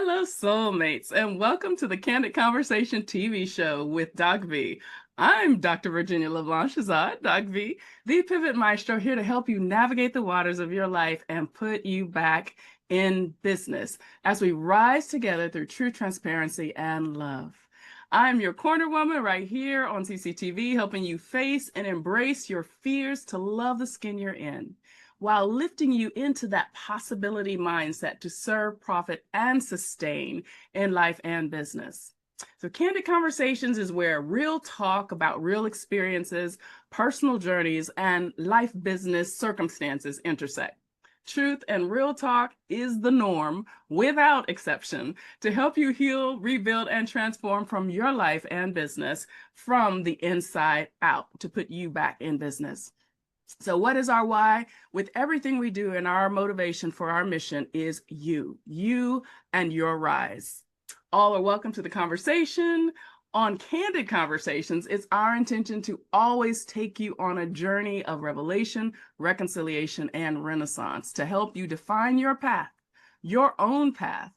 Hello, soulmates, and welcome to the Candid Conversation TV show with DocV. I'm Dr. Virginia LeBlanc-Shazad, DocV, the Pivot Maestro, here to help you navigate the waters of your life and put you back in business as we rise together through true transparency and love. I'm your corner woman right here on CCTV, helping you face and embrace your fears to love the skin you're in, while lifting you into that possibility mindset to serve, profit, and sustain in life and business. So Candid Conversations is where real talk about real experiences, personal journeys, and life business circumstances intersect. Truth and real talk is the norm, without exception, to help you heal, rebuild, and transform from your life and business from the inside out to put you back in business. So what is our why? With everything we do, and our motivation for our mission is you and your rise. All are welcome to the conversation. On Candid Conversations, it's our intention to always take you on a journey of revelation, reconciliation, and renaissance to help you define your path, your own path.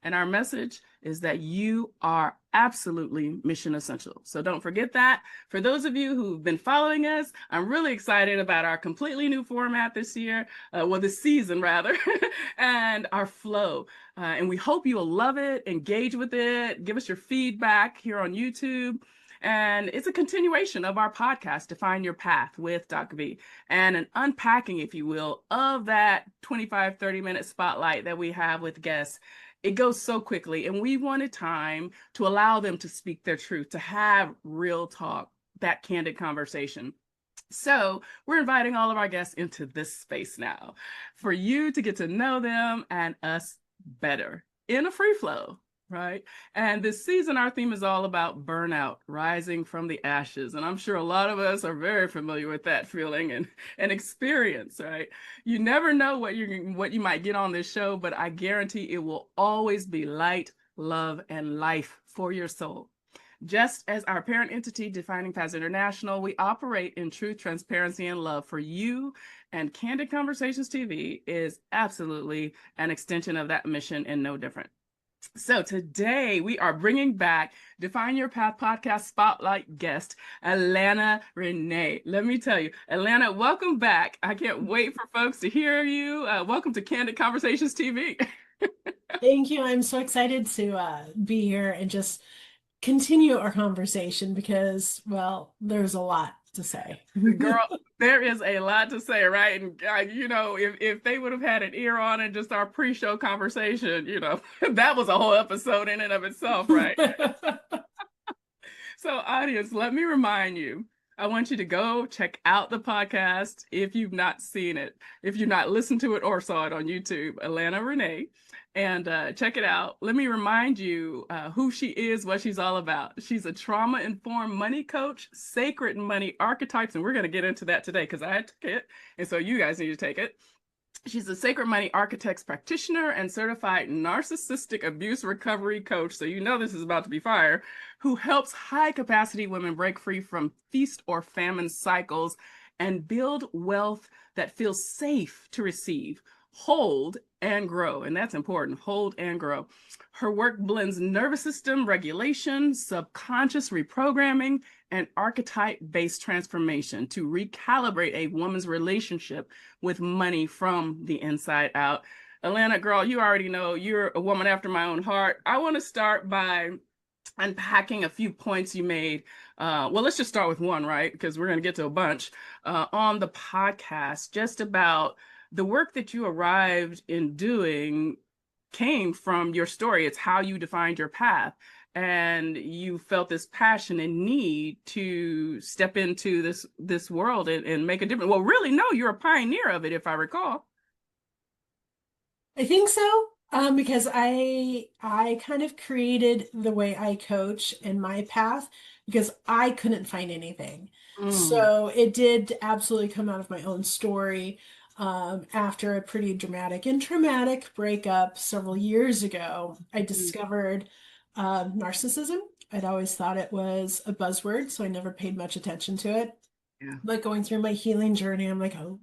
And our message is that you are absolutely mission essential. So don't forget that. For those of you who've been following us, I'm really excited about our completely new format this year, this season rather, and our flow. And we hope you will love it, engage with it, give us your feedback here on YouTube. And it's a continuation of our podcast, Define Your Path with DocV, and an unpacking, if you will, of that 25, 30-minute spotlight that we have with guests. It goes so quickly, and we wanted time to allow them to speak their truth, to have real talk, that candid conversation. So we're inviting all of our guests into this space now for you to get to know them and us better in a free flow, right? And this season, our theme is all about burnout, rising from the ashes. And I'm sure a lot of us are very familiar with that feeling and experience, right? You never know what you might get on this show, but I guarantee it will always be light, love, and life for your soul. Just as our parent entity, Defining Paths International, we operate in truth, transparency, and love for you, and Candid Conversations TV is absolutely an extension of that mission and no different. So today we are bringing back Define Your Path podcast spotlight guest, Alana René. Let me tell you, Alana, welcome back. I can't wait for folks to hear you. Welcome to Candid Conversations TV. Thank you. I'm so excited to be here and just continue our conversation because, well, there's a lot to say. Girl, there is a lot to say, right? And if they would have had an ear on and just our pre-show conversation, that was a whole episode in and of itself, right? So audience, let me remind you, I want you to go check out the podcast if you've not seen it, if you've not listened to it or saw it on YouTube, Alana René, and check it out. Let me remind you who she is, what she's all about. She's a trauma-informed money coach, sacred money archetypes, and we're going to get into that today because I took it, and so you guys need to take it. She's a sacred money architects practitioner and certified narcissistic abuse recovery coach. So you know this is about to be fire, who helps high capacity women break free from feast or famine cycles and build wealth that feels safe to receive, hold, and grow. And that's important, hold and grow. Her work blends nervous system regulation, subconscious reprogramming, and archetype-based transformation to recalibrate a woman's relationship with money from the inside out. Alana, girl, you already know you're a woman after my own heart. I want to start by unpacking a few points you made. Well, let's just start with one, right? Because we're going to get to a bunch on the podcast, just about the work that you arrived in doing came from your story. It's how you defined your path. And you felt this passion and need to step into this world and make a difference. Well, really, no, you're a pioneer of it, if I recall. I think so, because I kind of created the way I coach and my path because I couldn't find anything. So it did absolutely come out of my own story. After a pretty dramatic and traumatic breakup several years ago, I discovered narcissism. I'd always thought it was a buzzword, so I never paid much attention to it. Yeah. But going through my healing journey, I'm like, oh,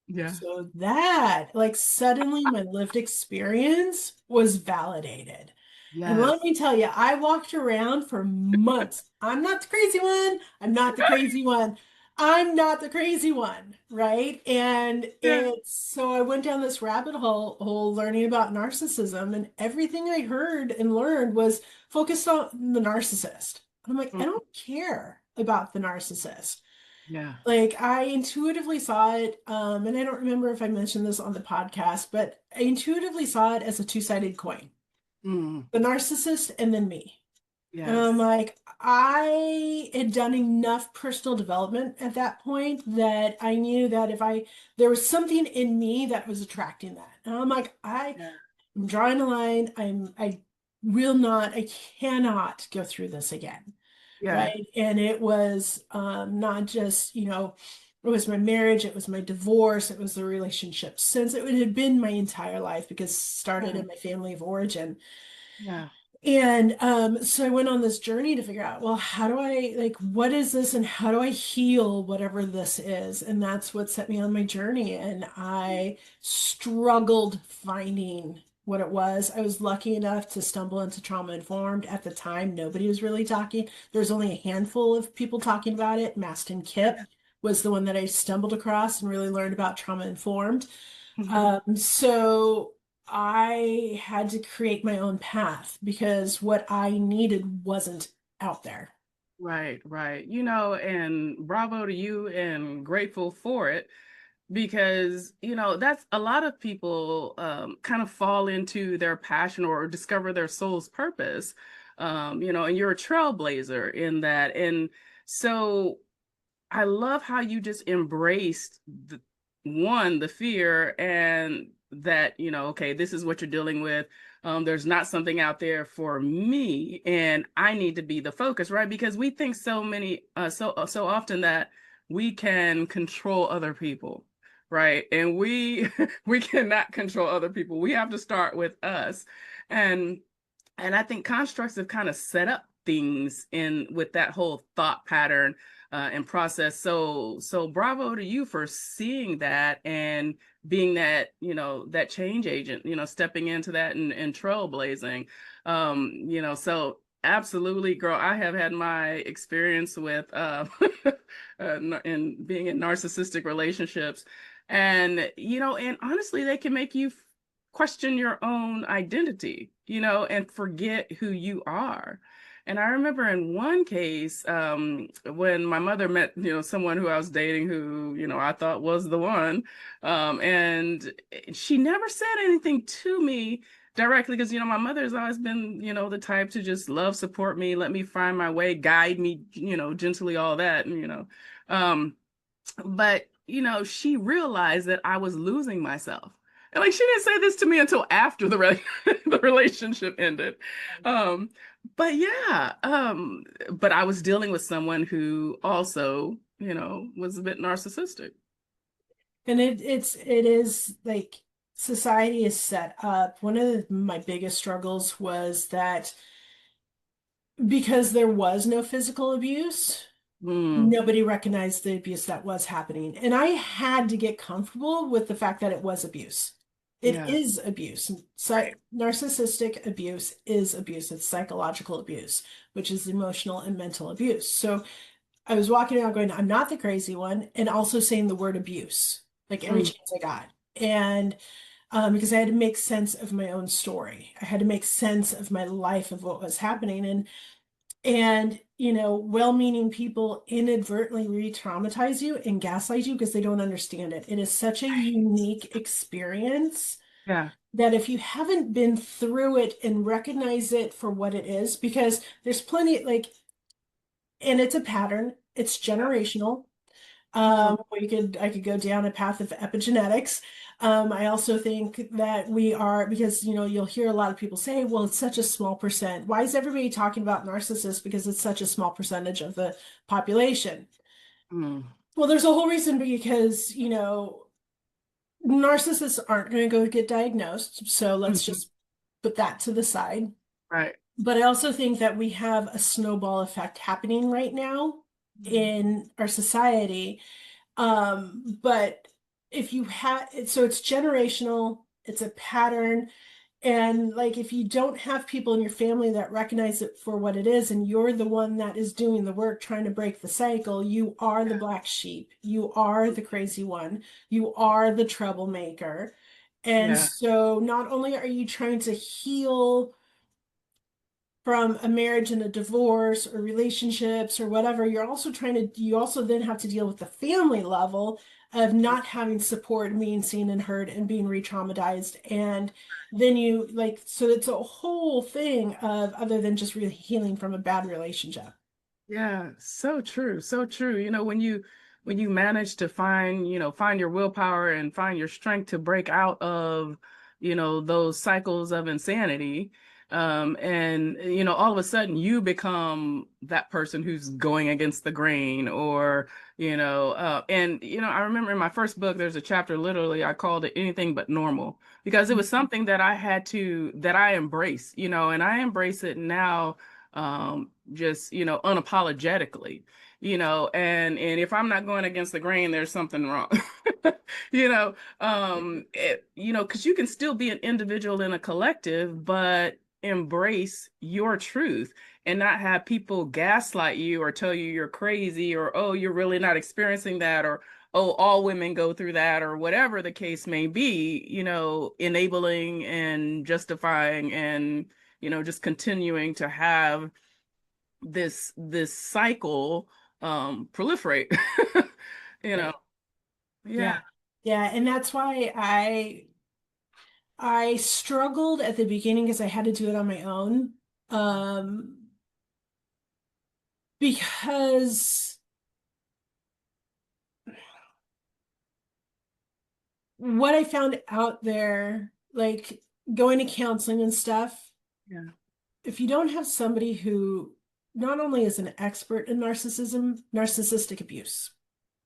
Yeah. So that, like, suddenly my lived experience was validated. And let Yes. me tell you, I walked around for months. I'm not the crazy one. I'm not the crazy one. I'm not the crazy one, right? And Yeah. it's so I went down this rabbit hole learning about narcissism, and everything I heard and learned was focused on the narcissist. I'm like, I Mm, don't care about the narcissist. yeah. Like I intuitively saw it, and I don't remember if I mentioned this on the podcast, but I intuitively saw it as a two-sided coin, Mm, the narcissist and then me. And I'm yes. like, I had done enough personal development at that point that I knew that if there was something in me that was attracting that. And I'm like, Yeah. I'm drawing a line. I will not, I cannot go through this again. Yeah. Right. And it was not just, it was my marriage, it was my divorce, it was the relationship since it had been my entire life because it started Yeah. in my family of origin. Yeah. And so I went on this journey to figure out, well, how do I, like, what is this and how do I heal whatever this is? And that's what set me on my journey. And I struggled finding what it was. I was lucky enough to stumble into trauma informed. At the time, nobody was really talking. There's only a handful of people talking about it. Maston Kip was the one that I stumbled across and really learned about trauma informed. Mhm. So I had to create my own path because what I needed wasn't out there. Right, right. And bravo to you and grateful for it because, that's a lot of people kind of fall into their passion or discover their soul's purpose. And you're a trailblazer in that. And so I love how you just embraced the fear and that, okay, this is what you're dealing with. There's not something out there for me, and I need to be the focus, right? Because we think so often that we can control other people, right? And we we cannot control other people. We have to start with us, and I think constructs have kind of set up things in with that whole thought pattern and process. So bravo to you for seeing that and being that, that change agent, stepping into that and trailblazing. So absolutely, girl. I have had my experience with in being in narcissistic relationships. And honestly, they can make you question your own identity, and forget who you are. And I remember in one case, when my mother met, someone who I was dating who, I thought was the one. And she never said anything to me directly because, my mother has always been, the type to just love, support me, let me find my way, guide me, gently, all that. But she realized that I was losing myself. And like she didn't say this to me until after the relationship ended. Um, but yeah, but I was dealing with someone who also, was a bit narcissistic. And it is like society is set up. One of my biggest struggles was that because there was no physical abuse, Mm, nobody recognized the abuse that was happening. And I had to get comfortable with the fact that it was abuse. It yeah. is abuse. Right. Narcissistic abuse is abuse. It's psychological abuse, which is emotional and mental abuse. So I was walking around going, I'm not the crazy one, and also saying the word abuse, like every Mm, chance I got. And because I had to make sense of my own story. I had to make sense of my life, of what was happening. And well-meaning people inadvertently re-traumatize you and gaslight you because they don't understand it. It is such a unique experience yeah. that if you haven't been through it and recognize it for what it is, because there's plenty like, and it's a pattern, it's generational. Mm, I could go down a path of epigenetics. I also think that we are, because you'll hear a lot of people say, well, it's such a small percent. Why is everybody talking about narcissists? Because it's such a small percentage of the population. mm, Well, there's a whole reason because, narcissists aren't going to go get diagnosed. So let's mhm. just put that to the side. Right. But I also think that we have a snowball effect happening right now Mm, in our society. But if you have it, so it's generational, it's a pattern. And like if you don't have people in your family that recognize it for what it is, and you're the one that is doing the work trying to break the cycle, you are the black sheep. You are the crazy one. You are the troublemaker. And Yeah. so not only are you trying to heal from a marriage and a divorce or relationships or whatever, you also then have to deal with the family level of not having support and being seen and heard and being re-traumatized. And then you like, so it's a whole thing of other than just really healing from a bad relationship. Yeah, so true, so true. When you manage to find, find your willpower and find your strength to break out of, those cycles of insanity, and all of a sudden you become that person who's going against the grain, or I remember in my first book, there's a chapter literally I called it anything but normal because it was something that I embrace, and I embrace it now just unapologetically, and if I'm not going against the grain, there's something wrong. Because you can still be an individual in a collective, but embrace your truth and not have people gaslight you or tell you you're crazy, or oh, you're really not experiencing that, or oh, all women go through that, or whatever the case may be, enabling and justifying and just continuing to have this cycle proliferate. you know Right. Yeah. yeah. Yeah. And that's why I struggled at the beginning because I had to do it on my own. Um, because what I found out there, like going to counseling and stuff, Yeah. if you don't have somebody who not only is an expert in narcissistic abuse,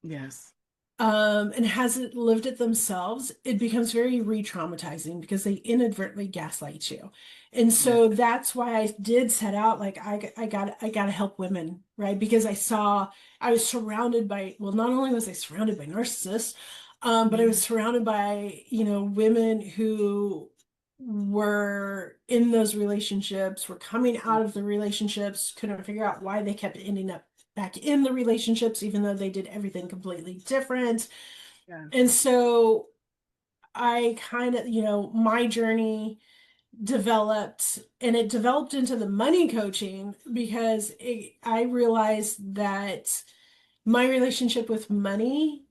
Yes. and hasn't lived it themselves, it becomes very re-traumatizing because they inadvertently gaslight you. And Yeah. so that's why I did set out like I got to help women, right? Because I was surrounded by, well, not only was I surrounded by narcissists, but I was Mhm. surrounded by, women who were in those relationships, were coming out of the relationships, couldn't figure out why they kept ending up back in the relationships, even though they did everything completely different. Yeah. And so I kind of, my journey developed and it developed into the money coaching because I realized that my relationship with money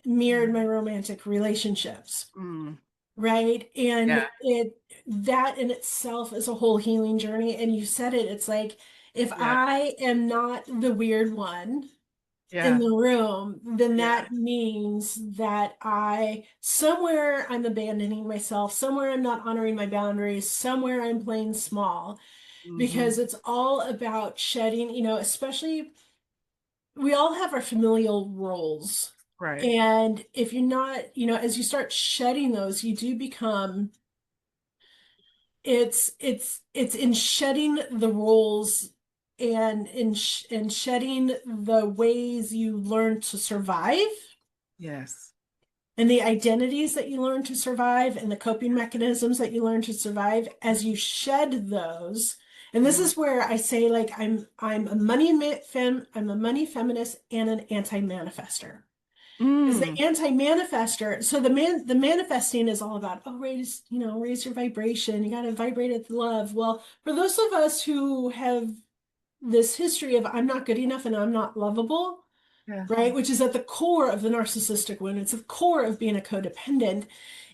mirrored my romantic relationships, Mm. right? And Yeah. that in itself is a whole healing journey. And you said it, it's like, if Yeah. I am not the weird one in Yeah. the room, then Yeah. that means that somewhere I'm abandoning myself, somewhere I'm not honoring my boundaries, somewhere I'm playing small, Hmm. because it's all about shedding, especially we all have our familial roles. Right. And if you're not, as you start shedding those, you do become, it's in shedding the roles and in shedding the ways you learn to survive Yes. and the identities that you learn to survive and the coping mechanisms that you learn to survive as you shed those. And this Mhm. is where I say like I'm a money feminist and an anti-manifester. Because the Mm. anti-manifester, so the manifesting is all about, oh, raise your vibration. You got to vibrate at love. Well, for those of us who have this history of I'm not good enough and I'm not lovable, Yeah. right? Which is at the core of the narcissistic wound. It's the core of being a codependent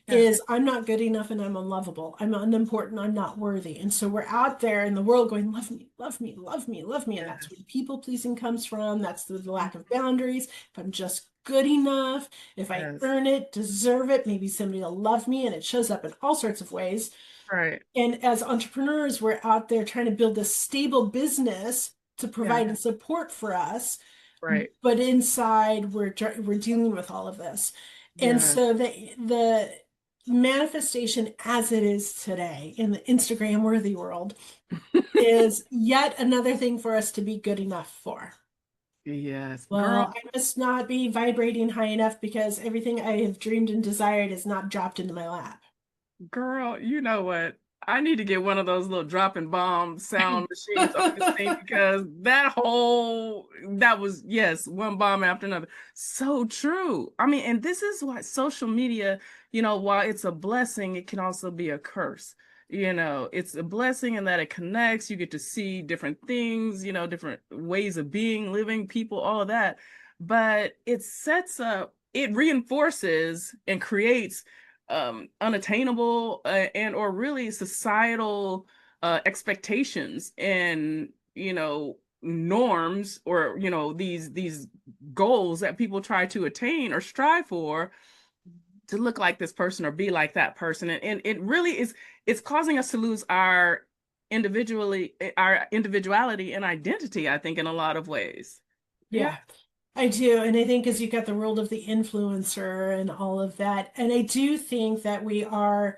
Yeah. is I'm not good enough and I'm unlovable. I'm unimportant. I'm not worthy. And so we're out there in the world going, love me, love me, love me, love me. And that's where Yes. people pleasing comes from. That's the lack Mhm. of boundaries. If I'm just good enough, if I Yes. earn it, deserve it, maybe somebody will love me. And it shows up in all sorts of ways. Right. And as entrepreneurs, we're out there trying to build a stable business to Yeah. provide support for us, Right. but inside we're dealing with all of this. And Yeah. so the manifestation as it is today in the Instagram worthy world is yet another thing for us to be good enough for. Yes, girl. Well, I must not be vibrating high enough because everything I have dreamed and desired is not dropped into my lap. Girl, you know what? I need to get one of those little dropping bomb sound machines on this thing because that was, yes, one bomb after another. So true. I mean, and this is why social media, while it's a blessing, it can also be a curse. It's a blessing in that it connects. You get to see different things, different ways of being, living, people, all of that. But it reinforces and creates unattainable and or really societal expectations and norms or these goals that people try to attain or strive for to look like this person or be like that person, and it really is, it's causing us to lose our individuality and identity, I think, in a lot of ways. Yeah. Yeah, I do. And I think because you got the world of the influencer and all of that. And I do think that we're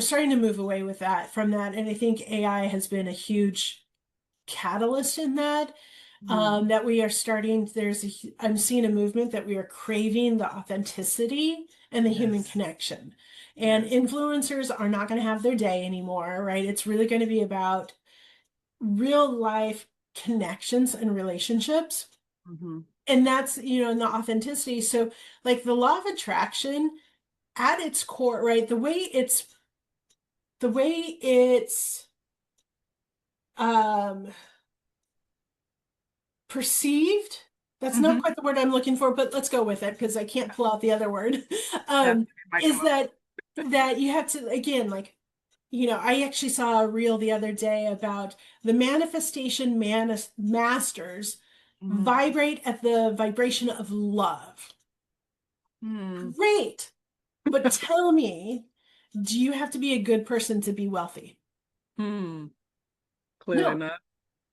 starting to move away with that from that. And I think AI has been a huge catalyst in that. Mhm. That we are starting, I'm seeing a movement that we are craving the authenticity and the human Yes. connection. And Yes. influencers are not going to have their day anymore, right? It's really going to be about real life connections and relationships. Hmm. And that's, in the authenticity. So, like the law of attraction at its core, right? The way it's um perceived. That's not Hmm. quite the word I'm looking for, but let's go with it because I can't pull out the other word. Yeah, it might come Is up. that you have to, again, like, I actually saw a reel the other day about the manifestation masters Mhm. vibrate at the vibration of love. Hmm. Great. But tell me, do you have to be a good person to be wealthy? Hmm. Clearly No. not.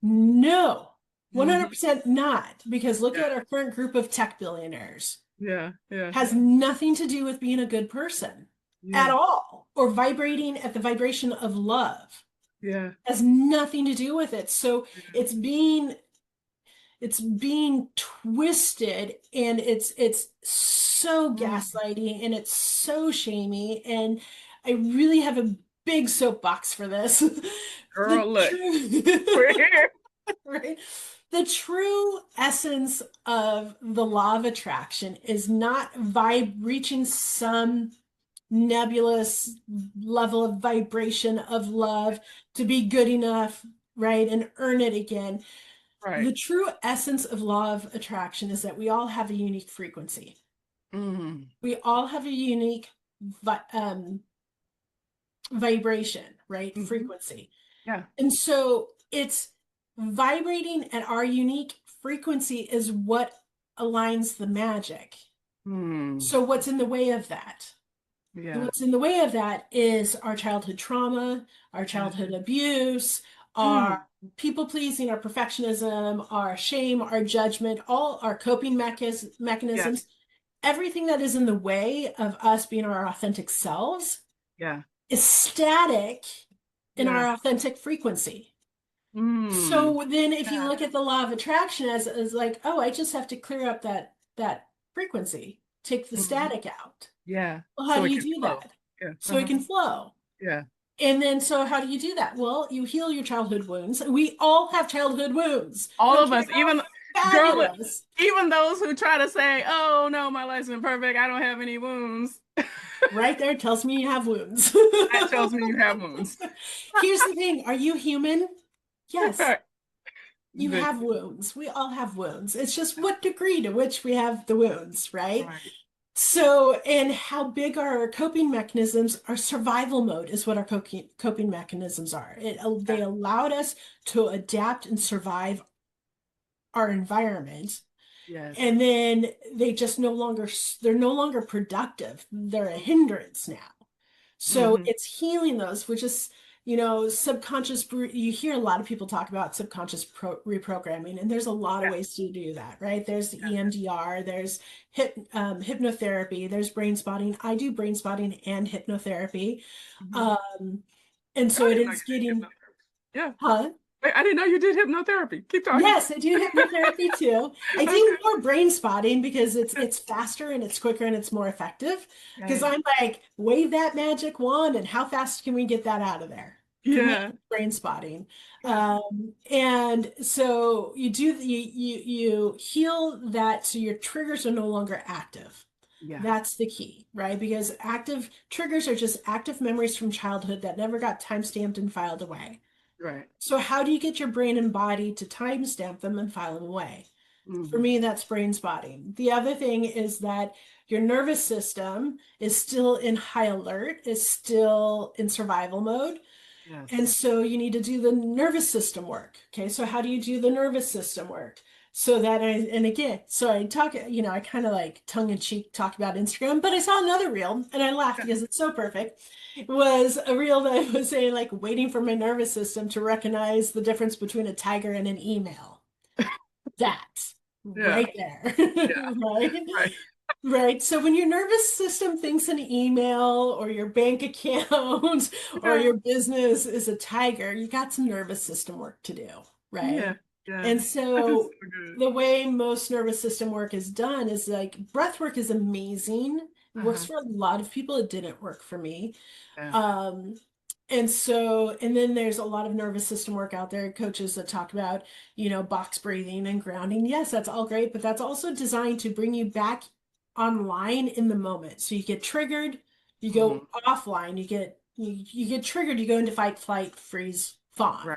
No, Hmm. 100% not. Because look Yeah. at our current group of tech billionaires. Yeah. Yeah. Has nothing to do with being a good person at Yeah. all or vibrating at the vibration of love. Yeah. Has nothing to do with it. So it's being it's being twisted, and it's so Mm. gaslighty, and it's so shamey, and I really have a big soapbox for this. The Girl, look, truth, we're here. right? The true essence of the law of attraction is not vibe reaching some nebulous level of vibration of love to be good enough, right? And earn it again. Right. The true essence of law of attraction is that we all have a unique frequency. Mm. We all have a unique vi vibration, right? Hmm. Frequency. Yeah. And so it's vibrating at our unique frequency is what aligns the magic. Mm. So what's in the way of that? Yeah. What's in the way of that is our childhood trauma, our Yeah. childhood abuse, our Mm. people pleasing, our perfectionism, our shame, our judgment, all our coping Yeah. mechanisms, everything that is in the way of us being our authentic selves Yeah. is static in Yeah. our authentic frequency. Mm. So then if you Yeah. look at the law of attraction as like, oh, I just have to clear up that frequency, take the Hmm. static out. Yeah. Well, how So do it you can do flow. that? Yeah. So it Uh-huh. can flow. Yeah. And then, so how do you do that? Well, you heal your childhood wounds. We all have childhood wounds. All Don't of care us, how even girl, look, fabulous. even those who try to say, "Oh no, my life's been perfect. I don't have any wounds." Right there tells me you have wounds. That tells me you have wounds. Here's the thing. Are you human? Yes, Right. you The- have wounds. We all have wounds. It's just what degree to which we have the wounds, right? right. So, and how big are our coping mechanisms? Our survival mode is what our coping mechanisms are. They Yeah. allowed us to adapt and survive our environment. Yes. And then they're no longer productive. They're a hindrance now. So Mm-hmm. it's healing those, which is, subconscious. You hear a lot of people talk about subconscious reprogramming, and there's a lot of Yeah. ways to do that, right? There's the EMDR, there's hypnotherapy, there's brain spotting. I do brain spotting and hypnotherapy. Hmm. Um, and I so it didn't know you is did getting, hypnotherapy. Yeah. huh? I didn't know you did hypnotherapy. Keep talking. Yes, I do hypnotherapy too. I Okay. do more brain spotting because it's faster and it's quicker and it's more effective. Because Okay. I'm like, wave that magic wand and how fast can we get that out of there? For me, Yeah. brain spotting. Yeah. And so you heal that so your triggers are no longer active. Yeah. That's the key, right? Because active triggers are just active memories from childhood that never got time-stamped and filed away. Right. So how do you get your brain and body to timestamp them and file them away? For Hmm. me, that's brain spotting. The other thing is that your nervous system is still in high alert, is still in survival mode. And Yes. so you need to do the nervous system work. Okay, so how do you do the nervous system work? So that and again, so I talk, I kind of like tongue in cheek talk about Instagram, but I saw another reel and I laughed Yeah. because it's so perfect. It was a reel that was saying like waiting for my nervous system to recognize the difference between a tiger and an email. That Yeah. right there, Yeah. right? Right. Right. So when your nervous system thinks an email or your bank account or Yeah. your business is a tiger, you got some nervous system work to do, Yeah. right? Yeah. And That is so so good. the way most nervous system work is done is like breath work is amazing. It works Uh-huh. for a lot of people. It didn't work for me. Yeah. Um, and so, and then there's a lot of nervous system work out there, coaches that talk about, box breathing and grounding. Yes, that's all great, but that's also designed to bring you back online in the moment. So you get triggered, you Hmm. go offline, you get triggered, you go into fight, flight, freeze, Right. fawn,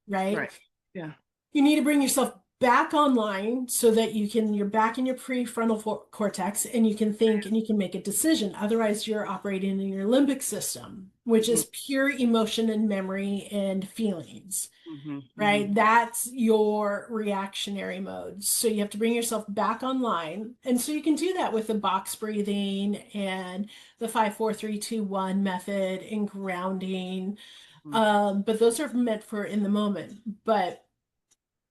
right? Right. Yeah. You need to bring yourself back online so that you're back in your prefrontal cortex and you can think and you can make a decision. Otherwise, you're operating in your limbic system, which Hmm. is pure emotion and memory and feelings, Hmm. Hmm. right? That's your reactionary mode. So you have to bring yourself back online. And so you can do that with the box breathing and the 5 4 3 2 1 method and grounding. But those are meant for in the moment. But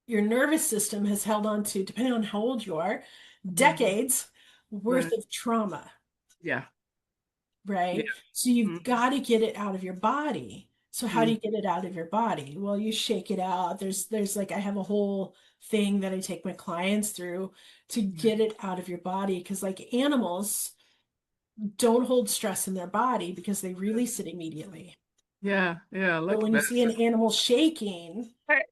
your nervous system has held on to, depending on how old you are, Hmm. decades worth Right. of trauma, Yeah. Yeah. right? So you've Hmm. got to get it out of your body. So how do Hmm. you get it out of your body? Well, you shake it out. There's like I have a whole thing that I take my clients through to Yeah. get it out of your body because like animals don't hold stress in their body because they release it immediately. Yeah. Yeah. But Lucky when you see an bastard. animal shaking, Right.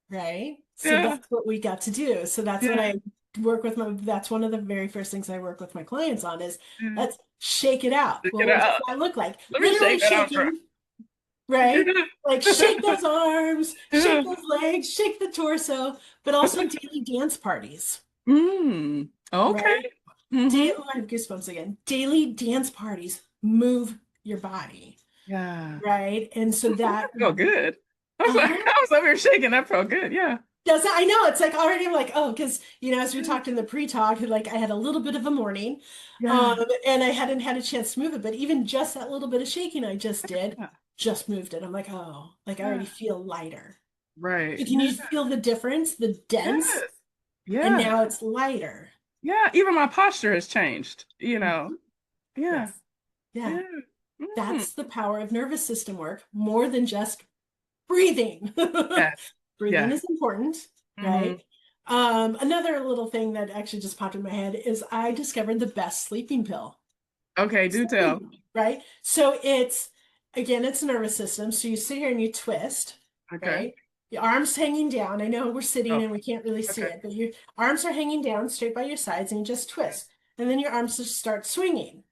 right? So Yeah. that's what we got to do. So that's what Yeah. I work with that's one of the very first things I work with my clients on is Yeah. let's shake it out. Check Well, it what does out. that look like? Let me Literally shake that out. shaking, right? Like shake those arms, shake Yeah. those legs, shake the torso, but also daily dance parties, Mm. Okay. right? Hmm. Daily, I have goosebumps again. Daily dance parties move your body, Yeah. right? And so That that, felt good. I was like, uh-huh. I was over here shaking. That felt good. Yeah. Does it? I know it's like already I'm like, oh, because as we talked in the pre-talk, like I had a little bit of a morning, Yeah. and I hadn't had a chance to move it, but even just that little bit of shaking I just did, Yeah. just moved it. I'm like, oh, like I already Yeah. feel lighter. Right. So can Yeah. you feel the difference? The dense, Yes. and Yeah. now it's lighter. Yeah. Even my posture has changed, you know. Mhm. Yeah. Yes. Yeah. Yeah. Mm. That's the power of nervous system work, more than just breathing. Yes. Breathing Yeah. is important, Hmm. right? Another little thing that actually just popped in my head is I discovered the best sleeping pill. Okay. Do Sleeping tell. pill, right? So it's nervous system. So you sit here and you twist, Okay. right? Your arms hanging down. I know we're sitting Oh, and we can't really see okay. it, but your arms are hanging down straight by your sides and you just twist. And then your arms just start swinging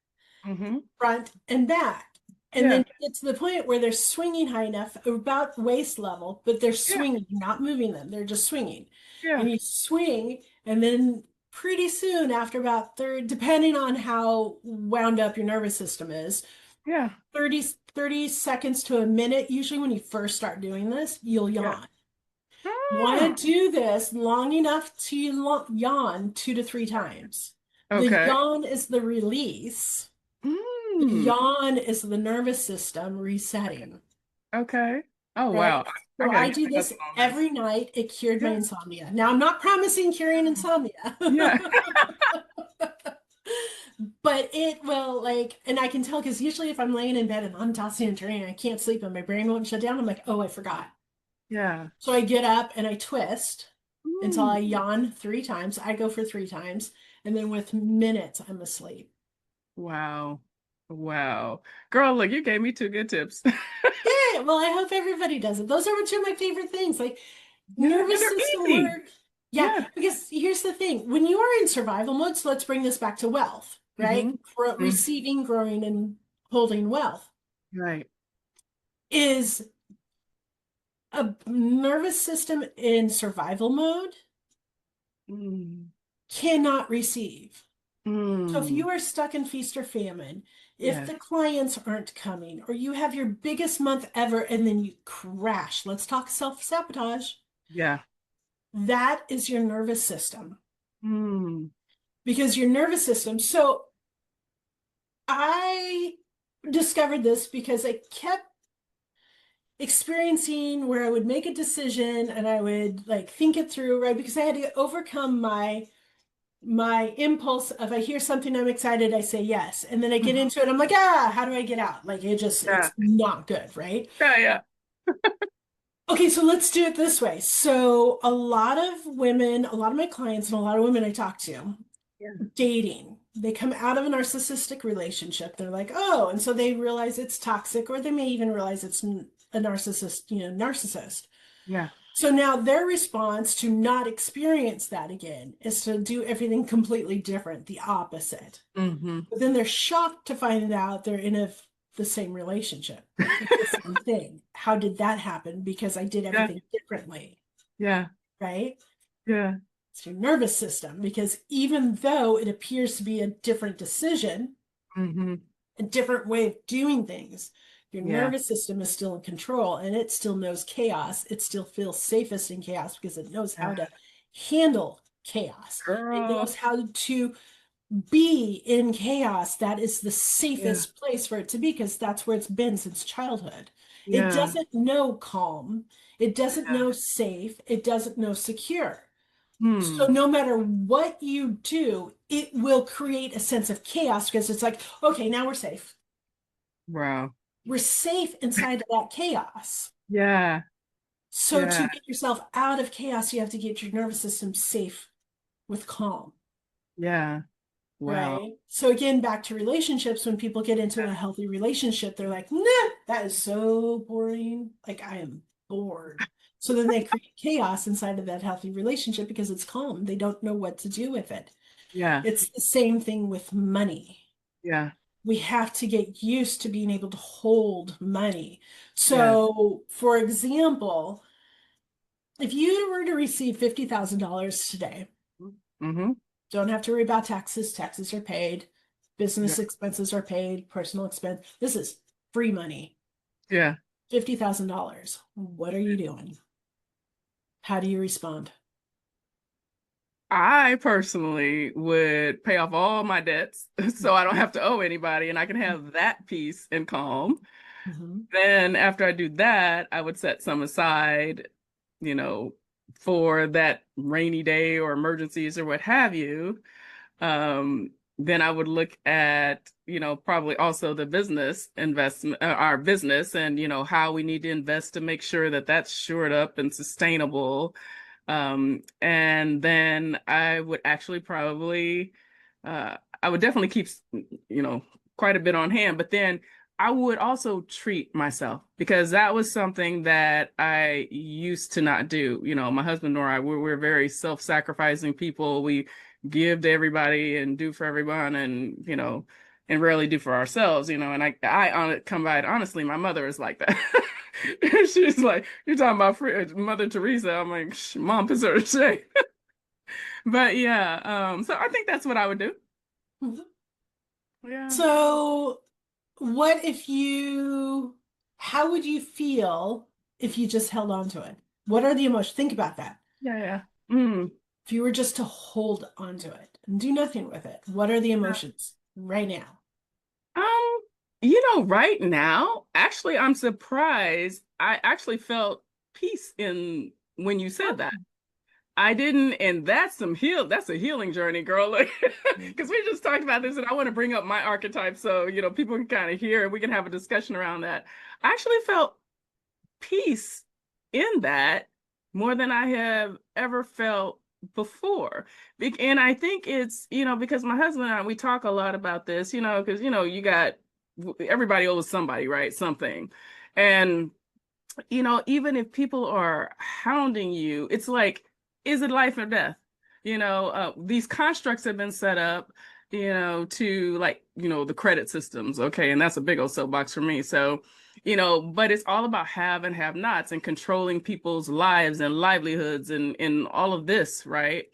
Hmm. front and back. And then Yeah. you get to the point where they're swinging high enough, about waist level, but they're Yeah. swinging, not moving them. They're just swinging. Yeah. And you swing, and then pretty soon, after about third, depending on how wound up your nervous system is, Yeah. 30 seconds to a minute, usually when you first start doing this, you'll Yeah. yawn. Want Mm. to do this long enough to yawn 2 to 3 times. The Okay. yawn is the release. The Mm. yawn is the nervous system resetting, Okay. Oh, right? wow. I So gotta I get do my this husband on this. every night. It cured my Yeah. insomnia. Now, I'm not promising curing insomnia, Yeah. but it will like, and I can tell because usually if I'm laying in bed and I'm tossing and turning and I can't sleep and my brain won't shut down, I'm like, oh, I forgot. Yeah. So I get up and I twist until Mm. I yawn 3 times. I go for 3 times. And then with minutes, I'm asleep. Wow. Wow. Girl, look, you gave me two good tips. Yeah, well, I hope everybody does it. Those are two of my favorite things. Like Yeah, and nervous they're system easy. work. Yeah, Yeah. because here's the thing. When you are in survival mode, so let's bring this back to wealth, right? Hmm. Hmm. Receiving, growing, and holding wealth Right. is a nervous system in survival mode Mm. cannot receive. So if Mm. you are stuck in feast or famine, if Yes. the clients aren't coming, or you have your biggest month ever and then you crash, let's talk self-sabotage. Yeah. That is your nervous system. Mm. Because your nervous system, so I discovered this because I kept experiencing where I would make a decision and I would like think it through, right? Because I had to overcome my impulse of I hear something I'm excited, I say yes. And then I get Mhm. into it, I'm like, ah, how do I get out? Like Yeah. it's not good, right? Yeah. Yeah. Okay, so let's do it this way. So a lot of women, a lot of my clients and a lot of women I talk to, Yeah. dating, they come out of a narcissistic relationship. They're like, oh, and so they realize it's toxic, or they may even realize it's a narcissist, narcissist. Yeah. So now their response to not experience that again is to do everything completely different, the opposite. Hmm. But then they're shocked to find out they're in the same relationship. It's the same thing. How did that happen? Because I did Yeah. everything differently, Yeah. right? Yeah. It's your nervous system, because even though it appears to be a different decision, Hmm. a different way of doing things, your Yeah. nervous system is still in control and it still knows chaos. It still feels safest in chaos because it knows how Yeah. to handle chaos. It Girl. knows how to be in chaos. That is the Yeah. safest place for it to be because that's where it's been since childhood. It Yeah. doesn't know calm. It doesn't Yeah. know safe. It doesn't know secure. So Hmm. no matter what you do, it will create a sense of chaos because it's like, okay, now we're safe. Wow. We're safe inside of that chaos. Yeah. So Yeah. to get yourself out of chaos, you have to get your nervous system safe with calm. Yeah. Wow. Right. So again, back to relationships, when people get into a healthy relationship, they're like, nah, that is so boring. Like I am bored. So then they create chaos inside of that healthy relationship because it's calm. They don't know what to do with it. Yeah. It's the same thing with money. Yeah. We have to get used to being able to hold money. Yeah. So, for example, if you were to receive $50,000 today, Mm-hmm. don't have to worry about taxes. Taxes are paid. Yeah. Business expenses are paid. Personal expense. This is free money. Yeah. $50,000. What are you doing? How do you respond? I personally would pay off all my debts so I don't have to owe anybody and I can have that peace and calm. Mhm. Then after I do that, I would set some aside, you know, for that rainy day or emergencies or what have you. Then I would look at, probably also the business investment, our business, and, how we need to invest to make sure that that's shored up and sustainable. And then I would actually probably, I would definitely keep, you know, quite a bit on hand, but then I would also treat myself because that was something that I used to not do. My husband or I, we're very self-sacrificing people. We give to everybody and do for everyone and rarely do for ourselves, and I on it come by it honestly, my mother is like that. She's like, you're talking about Mother Teresa. I'm like, Mom, put her to shame. But yeah, so I think that's what I would do. Mhm. Yeah. So, what if how would you feel if you just held on to it? What are the emotions? Think about that. Yeah, yeah. Mm. If you were just to hold onto it and do nothing with it, what are the emotions right now? Um, right now, actually, I'm surprised. I actually felt peace in when you said that. I didn't, and that's a healing journey, girl. Like, because we just talked about this, and I want to bring up my archetype so people can kind of hear and we can have a discussion around that. I actually felt peace in that more than I have ever felt before. And I think it's, because my husband and I, we talk a lot about this, because, you got everybody owes somebody, right? Something. And, even if people are hounding you, it's like, is it life or death? These constructs have been set up, to like, the credit systems. Okay. And that's a big old soapbox for me. So, but it's all about have and have nots and controlling people's lives and livelihoods and all of this, right?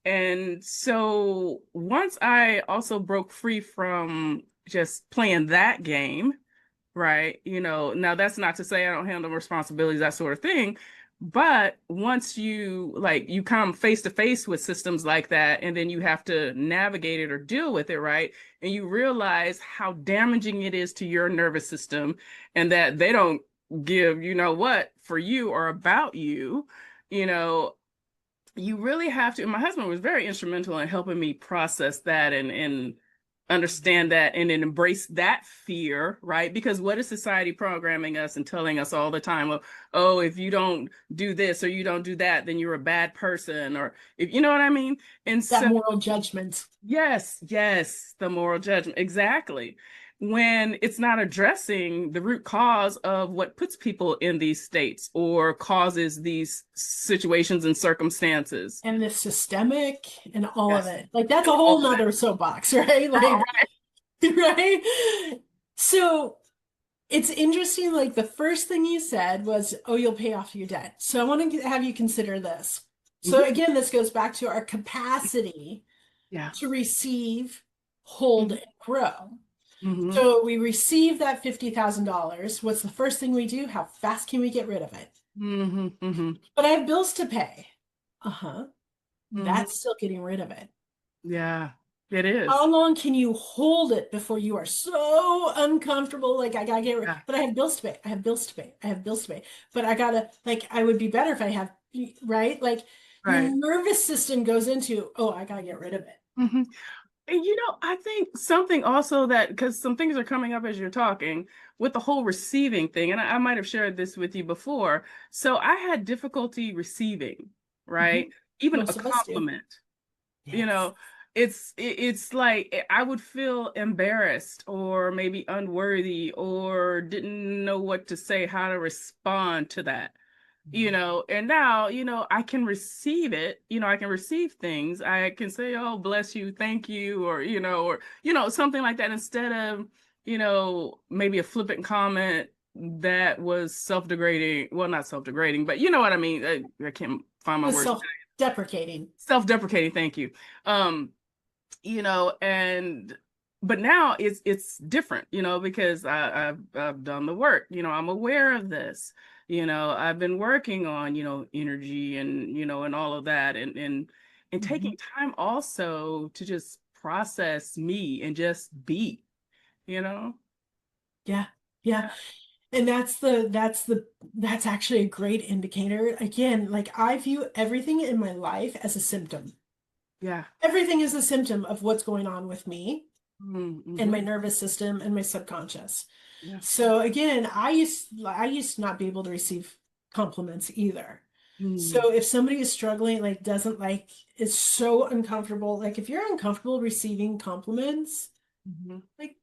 And so once I also broke free from just playing that game, right? Now that's not to say I don't handle responsibilities, that sort of thing. But once you come face to face with systems like that, and then you have to navigate it or deal with it, right? And you realize how damaging it is to your nervous system and that they don't give, what for you or about you, you know, you really have to. And my husband was very instrumental in helping me process that and understand that and then embrace that fear, right? Because what is society programming us and telling us all the time? Oh, if you don't do this or you don't do that, then you're a bad person, or if you know what I mean. And That so, moral judgment. yes, yes, the moral judgment, exactly. When it's not addressing the root cause of what puts people in these states or causes these situations and circumstances. And the systemic and all of Yes. it. Like that's a And all whole of nother soapbox, right? that. Like, right? So it's interesting. Like the first thing you said was, oh, you'll pay off your debt. So I want to have you consider this. So Mhm. again, this goes back to our capacity Yeah. to receive, hold, Mhm. and grow. Mhm. So we receive that $50,000. What's the first thing we do? How fast can we get rid of it? Mhm. Mhm. But I have bills to pay. Uh-huh. Mhm. That's still getting rid of it. Yeah, it How is. long can you hold it before you are so uncomfortable? Like, I gotta get rid, Yeah. but I have bills to pay. I have bills to pay. I have bills to pay. But I gotta, like, I would be better if I have, right? Like, your Right. nervous system goes into, oh, I gotta get rid of it. Mhm. And I think something also that, because some things are coming up as you're talking with the whole receiving thing, and I might have shared this with you before. So I had difficulty receiving, right? Mhm. Even a Most of us do. compliment, you Yes. know, it's like I would feel embarrassed or maybe unworthy or didn't know what to say, how to respond to that. And now, I can receive it, I can receive things. I can say, oh, bless you, thank you, or something like that instead of, maybe a flippant comment that was self-degrading. Well, not self-degrading, but you know what I mean. I can't find It my was words. self-deprecating. Self-deprecating, thank you. Um, and but now it's different, because I've done the work, I'm aware of this, I've been working on, energy and and all of that and taking Mhm. time also to just process me and just be, you know. Yeah. Yeah. And that's actually a great indicator. Again, like I view everything in my life as a symptom. Yeah. Everything is a symptom of what's going on with me and Mm-hmm. my nervous system and my subconscious. Yeah. So again, I used to not be able to receive compliments either. Mm-hmm. So if somebody is struggling, like doesn't like, is so uncomfortable, like if you're uncomfortable receiving compliments, like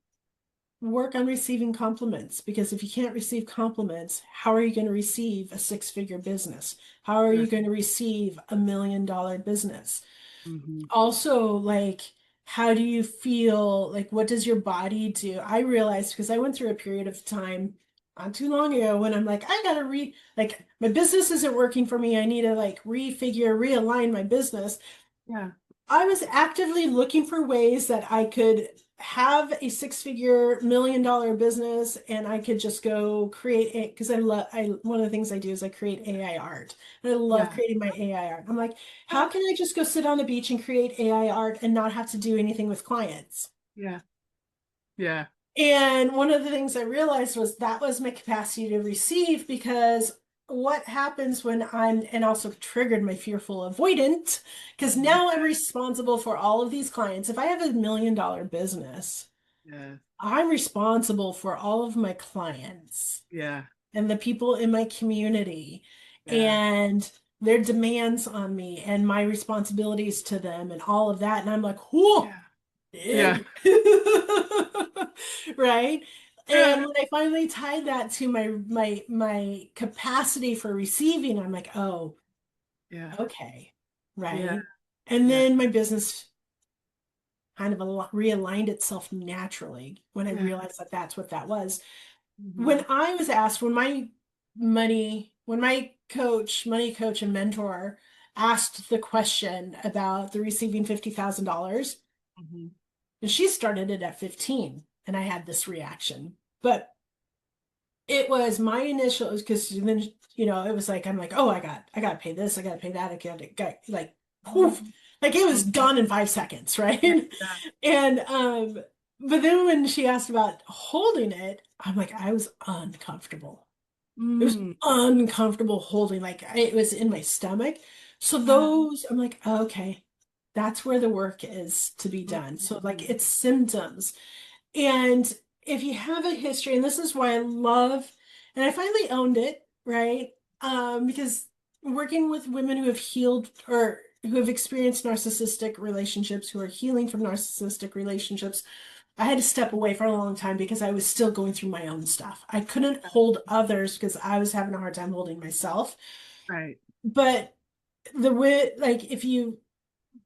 work on receiving compliments, because if you can't receive compliments, how are you going to receive a six-figure business? How are Yeah. you going to receive $1 million business? Mm-hmm. Also, like, how do you feel? Like, what does your body do? I realized because I went through a period of time not too long ago when I'm like, I gotta like, my business isn't working for me. I need to like realign my business. Yeah. I was actively looking for ways that I could have a six-figure $1 million business and I could just go create it because I one of the things I do is I create AI art. And I love Yeah. creating my AI art. I'm like, how can I just go sit on the beach and create AI art and not have to do anything with clients? Yeah. Yeah. And one of the things I realized was that was my capacity to receive, because what happens when and also triggered my fearful avoidant, because now I'm responsible for all of these clients. If I have $1 million business, Yeah. I'm responsible for all of my clients Yeah. and the people in my community. Yeah. and their demands on me and my responsibilities to them and all of that. And I'm like, whoa, Yeah. Yeah. big. Right? Yeah. And when I finally tied that to my capacity for receiving, I'm like, oh, Yeah. okay. Yeah. Right. And Yeah. then my business kind of realigned itself naturally when I Yeah. realized that that's what that was. Hmm. When I was asked, when my money coach and mentor asked the question about the receiving $50,000, Hmm. and she started it at 15, and I had this reaction. But it was my initial, because then, it was like, I'm like, oh, I got to pay this, I got to pay that, like, poof, like it was done in 5 seconds, Yeah. right? And, but then when she asked about holding it, I'm like, I was uncomfortable. It was Mm. uncomfortable holding, like it was in my stomach. So Yeah. those, I'm like, okay, that's where the work is to be done. So like Mhm. it's symptoms. And if you have a history, and this is why I love, and I finally owned it, right? Because working with women who have healed or who have experienced narcissistic relationships, who are healing from narcissistic relationships, I had to step away for a long time because I was still going through my own stuff. I couldn't hold others because I was having a hard time holding myself. Right. But the way, like, if you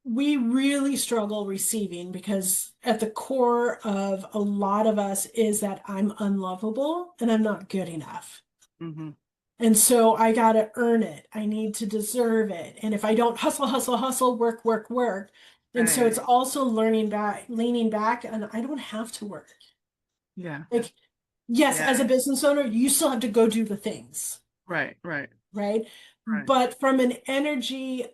we really struggle receiving because at the core of a lot of us is that I'm unlovable and I'm not good enough. Hmm. And so I got to earn it. I need to deserve it. And if I don't hustle, hustle, hustle, work, work, work. And so Right. it's also leaning back, and I don't have to work. Yeah. Like, yes, Yeah. as a business owner, you still have to go do the things, Right. Right. right? Right. But from an energy,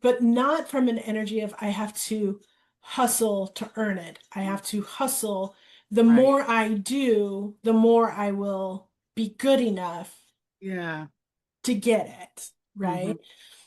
but not from an energy of I have to hustle to earn it. I have to hustle. The Right. more I do, the more I will be good enough Yeah. to get it, Hmm. right?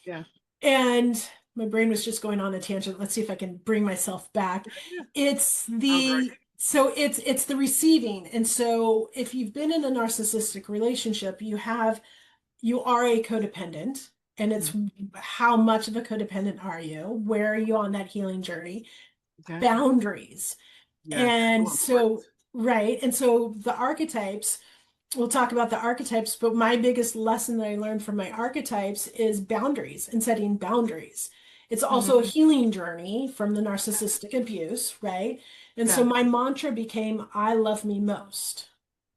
Yeah. And my brain was just going on a tangent. Let's see if I can bring myself back. Yeah. It's Sounds right. the so it's the receiving. And so if you've been in a narcissistic relationship, you are a codependent, and it's Mhm. how much of a codependent are you? Where are you on that healing journey? Okay. Boundaries. Yes. So And important. so, right. And so the archetypes, we'll talk about the archetypes, but my biggest lesson that I learned from my archetypes is boundaries and setting boundaries. It's also a Hmm. healing journey from the narcissistic abuse, right? And so Yeah. my mantra became, I love me most.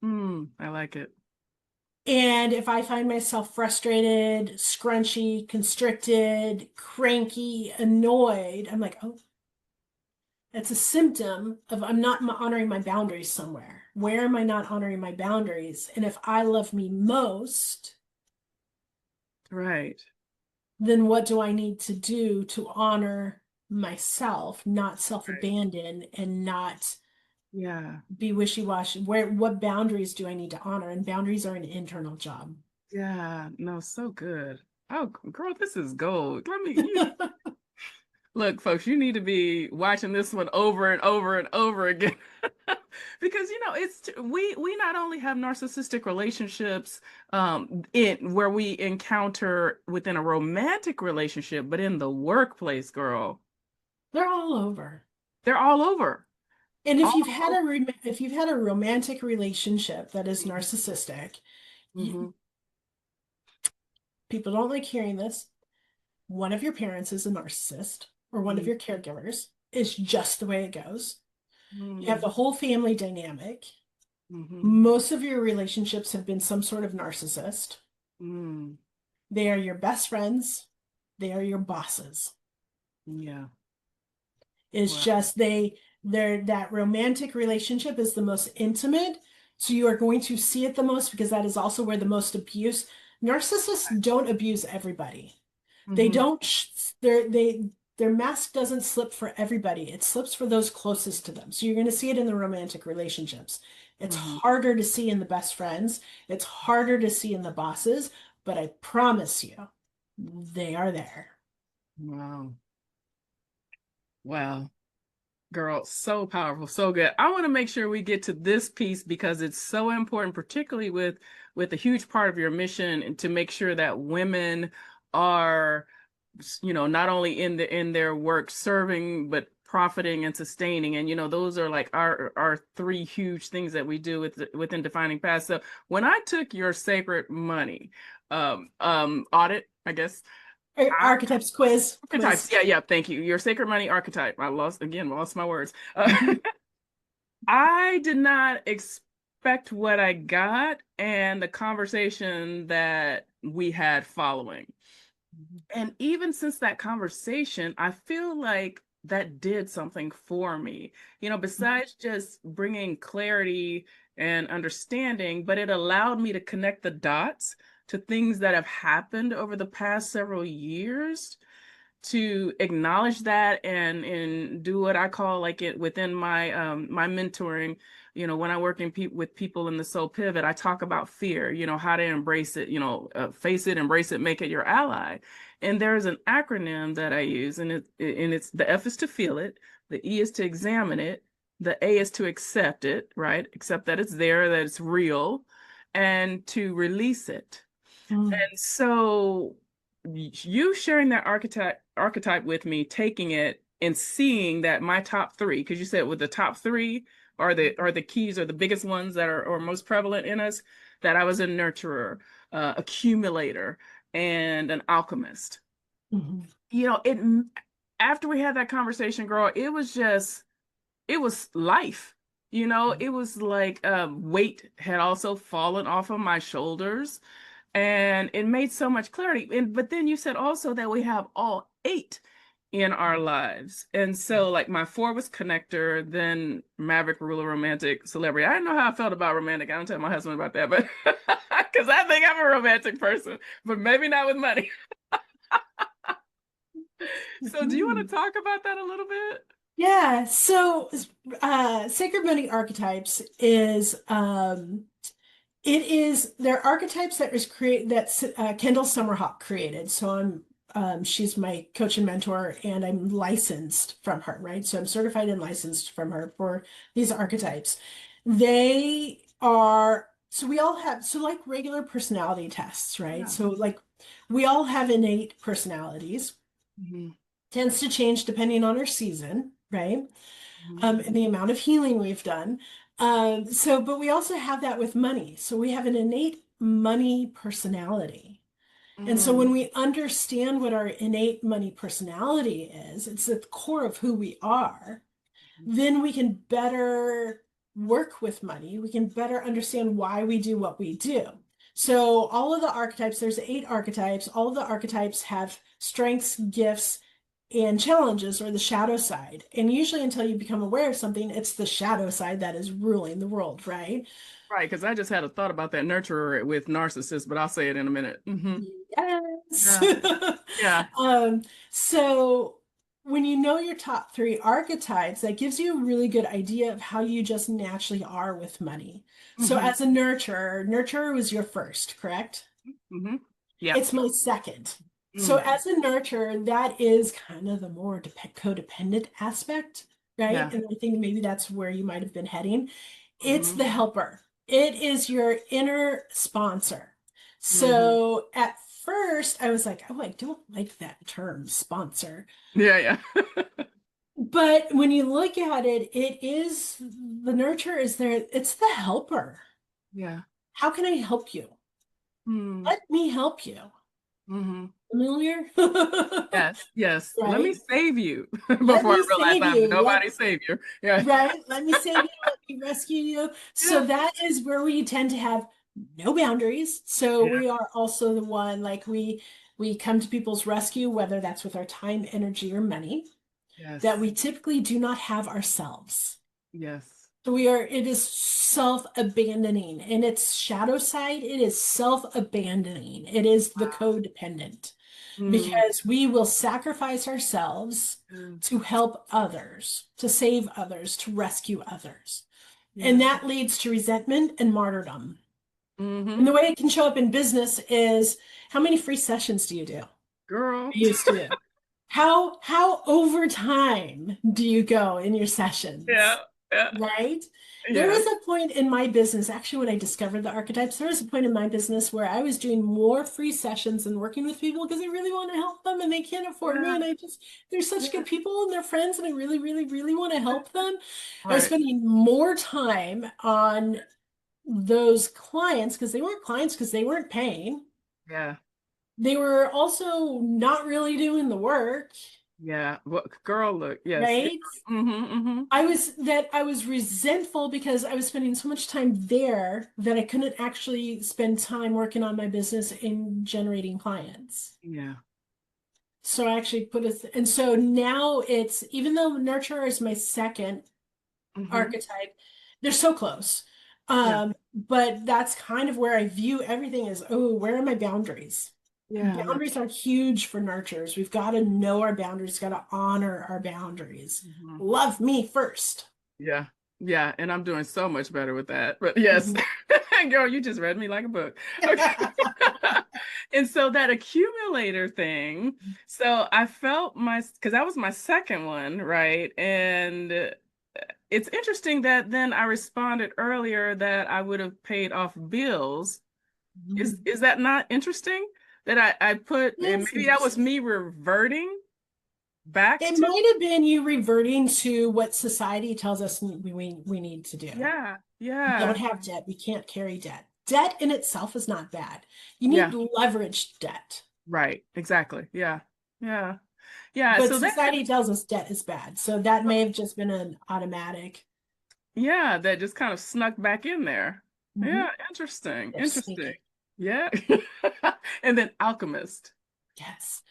Mm. I like it. And if I find myself frustrated, scrunchy, constricted, cranky, annoyed, I'm like, oh, that's a symptom of I'm not honoring my boundaries somewhere. Where am I not honoring my boundaries? And if I love me most, Right. then what do I need to do to honor myself, not Right. self-abandon and not Yeah. be wishy-washy? What boundaries do I need to honor? And boundaries are an internal job. Yeah. No, so good. Oh, girl, this is gold. Look, folks, you need to be watching this one over and over and over again. Because it's we not only have narcissistic relationships in where we encounter within a romantic relationship, but in the workplace, girl, They're all over. they're all over. And All over. if you've had a romantic relationship that is narcissistic, Hmm. people don't like hearing this. One of your parents is a narcissist, or one of Hmm. your caregivers. It's just the way it goes. You have Hmm. the whole family dynamic. Hmm. Most of your relationships have been some sort of narcissist. Hmm. They are your best friends. They are your bosses. Yeah. It's Well, just that romantic relationship is the most intimate. So you are going to see it the most because that is also where the most abuse. Narcissists don't abuse everybody. They hmm. don't their mask doesn't slip for everybody. It slips for those closest to them. So you're going to see it in the romantic relationships. It's Hmm. harder to see in the best friends. It's harder to see in the bosses, but I promise you, they are there. Wow. Wow. Girl, so powerful, so good. I want to make sure we get to this piece because it's so important, particularly with a huge part of your mission, and to make sure that women are, not only in their work serving, but profiting and sustaining. And those are like our three huge things that we do within defining paths. So when I took your sacred money audit, I guess. Archetypes quiz. Archetypes. Yeah, yeah. Thank you. Your sacred money archetype. Lost my words. I did not expect what I got and the conversation that we had following. And even since that conversation, I feel like that did something for me. Besides just bringing clarity and understanding, but it allowed me to connect the dots to things that have happened over the past several years, to acknowledge that and do what I call, like, it within my mentoring. When I work with people in the soul pivot, I talk about fear, how to embrace it, face it, embrace it, make it your ally. And there's an acronym that I use, and it's the F is to feel it, the E is to examine it, the A is to accept it, right? Accept that it's there, that it's real, and to release it. And so you sharing that archetype with me, taking it and seeing that my top three, because you said with the top three are the keys, or the biggest ones that are most prevalent in us, that I was a nurturer, accumulator, and an alchemist. It after we had that conversation, girl, it was life. It was like weight had also fallen off of my shoulders. And it made so much clarity. But then you said also that we have all 8 in our lives. And so, like, my 4 was connector, then maverick, ruler, romantic, celebrity. I didn't know how I felt about romantic. I don't tell my husband about that, but because I think I'm a romantic person, but maybe not with money. So do you want to talk about that a little bit? Yeah. So sacred money archetypes is they're archetypes that Kendall Summerhawk created. So she's my coach and mentor, and I'm licensed from her, right? So I'm certified and licensed from her for these archetypes. They are, so we all have, so like regular personality tests, right? Yeah. So like we all have innate personalities. Tends to change depending on our season, right? And the amount of healing we've done. But we also have that with money. So we have an innate money personality. And so when we understand what our innate money personality is, it's at the core of who we are, then we can better work with money. We can better understand why we do what we do. So all of the archetypes, there's 8 archetypes. All of the archetypes have strengths, gifts, and challenges, or the shadow side. And usually until you become aware of something, it's the shadow side that is ruling the world, right? Right, because I just had a thought about that nurturer with narcissist, but I'll say it in a minute. Yes. Yeah. So when you know your top 3 archetypes, that gives you a really good idea of how you just naturally are with money. So as a nurturer was your first, correct? Yeah. It's my second. So as a nurturer, that is kind of the more codependent aspect, right? Yeah. And I think maybe that's where you might have been heading. It's the helper. It is your inner sponsor. So at first I was like, oh, I don't like that term, sponsor. Yeah, yeah. But when you look at it, it is the nurturer is there. It's the helper. Yeah. How can I help you? Let me help you. Familiar? Yes, yes. Right? Let me save you Let before I me realize save I'm you. nobody's savior. Yeah. Right? Let me save you. Let me rescue you. So that is where we tend to have no boundaries. So we are also the one, like we come to people's rescue, whether that's with our time, energy, or money, that we typically do not have ourselves. Yes. So it is self-abandoning. And its shadow side, it is self-abandoning. It is the codependent. Because we will sacrifice ourselves to help others, to save others, to rescue others. And that leads to resentment and martyrdom. And the way it can show up in business is, how many free sessions do you do? Girl. You used to do. how over time do you go in your sessions? Yeah. Yeah. Right? There Yes. was a point in my business, actually, when I discovered the archetypes, there was a point in my business where I was doing more free sessions and working with people because I really want to help them and they can't afford me. Yeah. And they're such Yeah. good people and they're friends and I really, really, really want to help them. I was Right. spending more time on those clients because they weren't paying. Yeah. They were also not really doing the work, Yeah. Well, girl, look. Yes. Yeah. right? Mm-hmm. I was resentful because I was spending so much time there that I couldn't actually spend time working on my business and generating clients. Yeah. So I actually and so now it's, even though nurturer is my second Mm-hmm. archetype, they're so close. Yeah. But that's kind of where I view everything as, oh, where are my boundaries? Yeah. Yeah. Boundaries are huge for nurturers. We've got to know our boundaries, got to honor our boundaries. Mm-hmm. Love me first. Yeah. Yeah. And I'm doing so much better with that. But yes, Mhm. girl, you just read me like a book. Okay. And so that accumulator thing, so I felt because that was my second one, right? And it's interesting that then I responded earlier that I would have paid off bills. Is that not interesting? That I put, and That's maybe that was interesting. me reverting back It to, might have been you reverting to what society tells us we need to do. yeah, We don't yeah, have debt. We can't carry debt. Debt in itself is not bad. You need yeah, leveraged debt. right, exactly. Yeah, yeah, yeah. But So that, society tells us debt is bad. So that may have just been an automatic. yeah, that just kind of snuck back in there. Mhm. Yeah, interesting, They're interesting. sneaky. Yeah. And then alchemist. Yes.